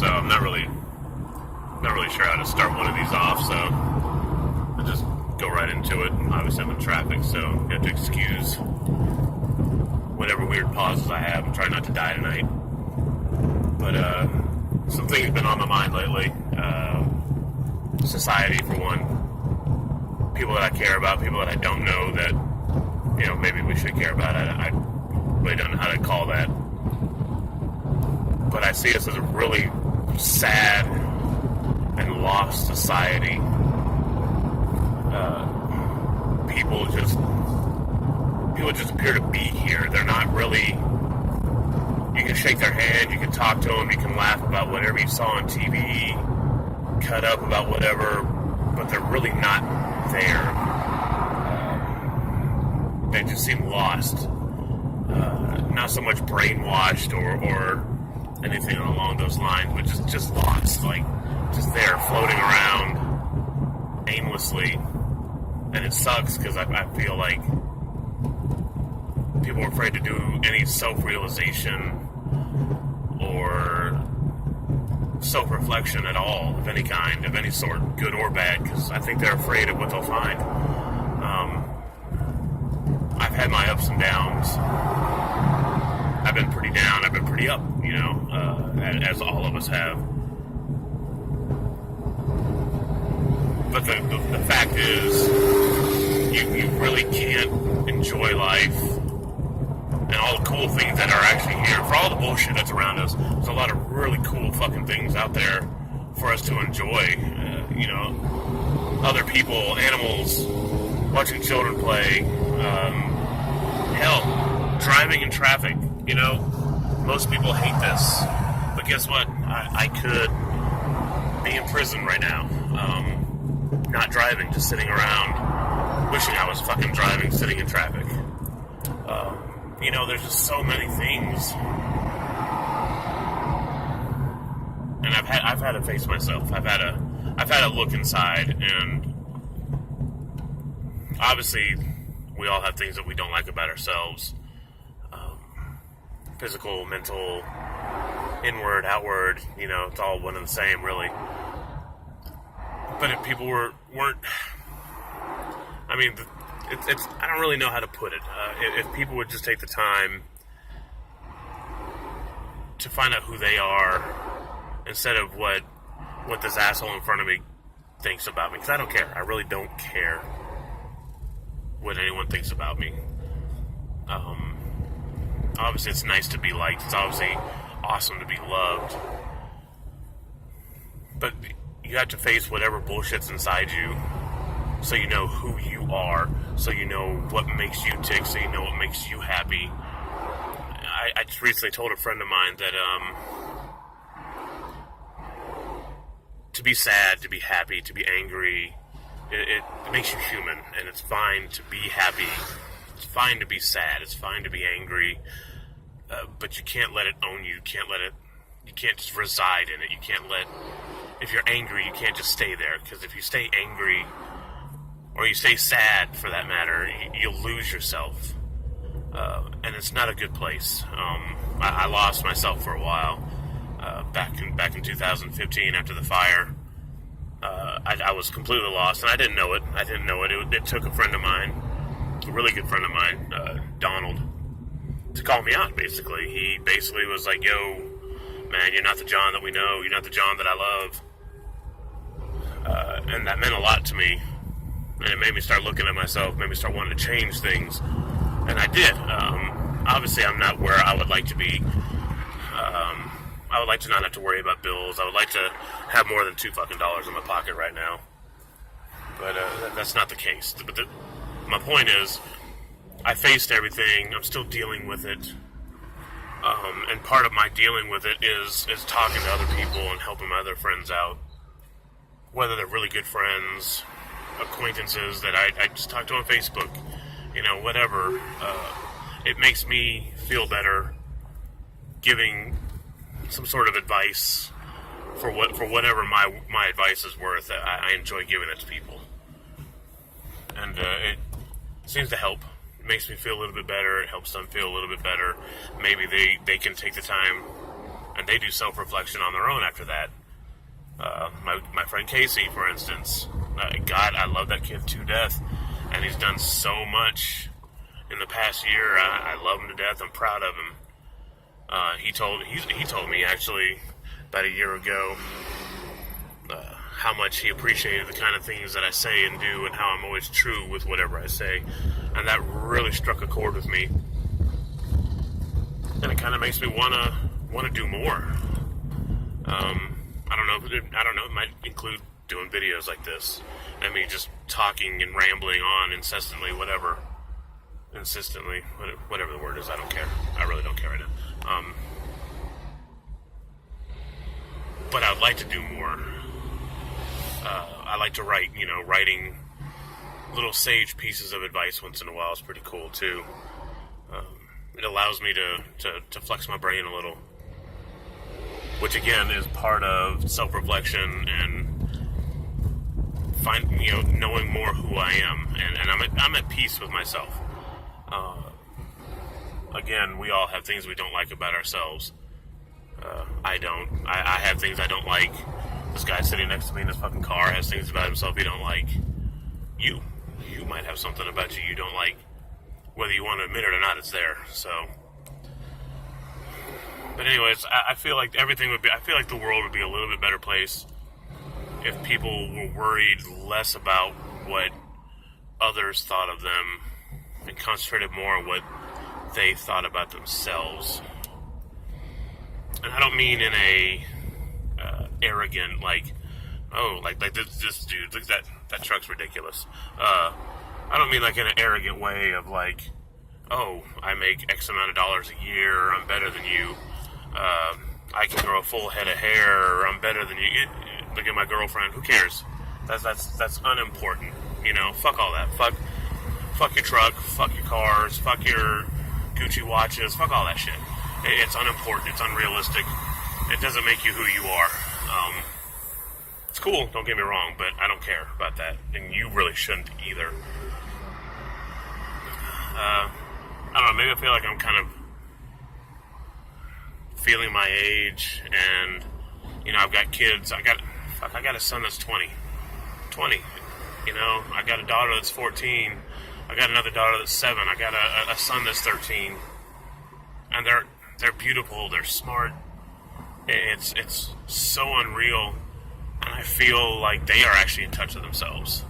so I'm not really sure how to start one of these off, so I'll just go right into it. Obviously I'm in traffic, so you have to excuse whatever weird pauses I have. I'm trying not to die tonight. But some things have been on my mind lately. Society, for one. People that I care about, people that I don't know that, you know, maybe we should care about. I really don't know how to call that. But I see us as a really sad and lost society. People just appear to be here. They're not really. You can shake their hand, you can talk to them, you can laugh about whatever you saw on TV, cut up about whatever, but they're really not there. They just seem lost. Not so much brainwashed or anything along those lines, but just lost, like just there floating around aimlessly. And it sucks because I feel like people are afraid to do any self-realization or self-reflection at all, of any kind, of any sort, good or bad, because I think they're afraid of what they'll find. I've had my ups and downs. I've been pretty down, I've been pretty up, you know, as all of us have. But the fact is, you really can't enjoy life and all the cool things that are actually here. For all the bullshit that's around us, there's a lot of really cool fucking things out there for us to enjoy. You know, other people, animals, watching children play, hell, driving in traffic. You know, most people hate this, but guess what? I could be in prison right now, not driving, just sitting around, wishing I was fucking driving, sitting in traffic. You know, there's just so many things, and I've had to face myself. I've had to look inside, and obviously, we all have things that we don't like about ourselves. Physical, mental, inward, outward, you know, it's all one and the same, really. But if people weren't, I mean, it's I don't really know how to put it. If people would just take the time to find out who they are instead of what this asshole in front of me thinks about me, because I don't care. I really don't care what anyone thinks about me. Obviously, it's nice to be liked. It's obviously awesome to be loved. But you have to face whatever bullshit's inside you so you know who you are, so you know what makes you tick, so you know what makes you happy. I just recently told a friend of mine that to be sad, to be happy, to be angry, it makes you human, and it's fine to be happy. It's fine to be sad. It's fine to be angry, but you can't let it own you. You can't just reside in it. You can't if you're angry, you can't just stay there, because if you stay angry, or you stay sad for that matter, you'll lose yourself, and it's not a good place. I lost myself for a while, back in 2015 after the fire. I was completely lost, and I didn't know it. It took a friend of mine, a really good friend of mine, Donald, to call me out, basically. He basically was like, yo, man, you're not the John that we know. You're not the John that I love. And that meant a lot to me. And it made me start looking at myself, made me start wanting to change things. And I did. Obviously, I'm not where I would like to be. I would like to not have to worry about bills. I would like to have more than $2 fucking in my pocket right now. But that's not the case. But my point is, I faced everything. I'm still dealing with it. And part of my dealing with it is talking to other people and helping my other friends out. Whether they're really good friends, acquaintances that I just talk to on Facebook, you know, whatever. It makes me feel better giving some sort of advice for whatever my advice is worth. I enjoy giving it to people. And it seems to help. It makes me feel a little bit better. It helps them feel a little bit better. Maybe they can take the time and they do self-reflection on their own after that. My friend Casey, for instance, God, I love that kid to death, and he's done so much in the past year. I love him to death. I'm proud of him. He told me actually about a year ago how much he appreciated the kind of things that I say and do, and how I'm always true with whatever I say, and that really struck a chord with me. And it kind of makes me want to do more. I don't know. It might include doing videos like this, and me just talking and rambling on incessantly, whatever the word is. I don't care. I really don't care right now. But I'd like to do more. I like to write. Writing little sage pieces of advice once in a while is pretty cool too. It allows me to flex my brain a little, which again is part of self-reflection and knowing more who I am, and I'm at peace with myself. Again, we all have things we don't like about ourselves. I don't. I have things I don't like. This guy sitting next to me in his fucking car has things about himself he don't like. You might have something about you don't like. Whether you want to admit it or not, it's there. So, but anyways, I feel like I feel like the world would be a little bit better place if people were worried less about what others thought of them and concentrated more on what they thought about themselves. And I don't mean in a arrogant, like this dude, look at that truck's ridiculous. I don't mean like in an arrogant way of like, oh, I make X amount of dollars a year, I'm better than you. I can grow a full head of hair, I'm better than you. Look at my girlfriend. Who cares? That's unimportant. Fuck all that. Fuck your truck. Fuck your cars. Fuck your Gucci watches. Fuck all that shit. It's unimportant. It's unrealistic. It doesn't make you who you are. It's cool. Don't get me wrong, but I don't care about that, and you really shouldn't either. I don't know. Maybe I feel like I'm kind of feeling my age, and I've got kids. I got a son that's 20. I got a daughter that's 14. I got another daughter that's 7. I got a son that's 13. And they're beautiful. They're smart. It's so unreal, and I feel like they are actually in touch with themselves.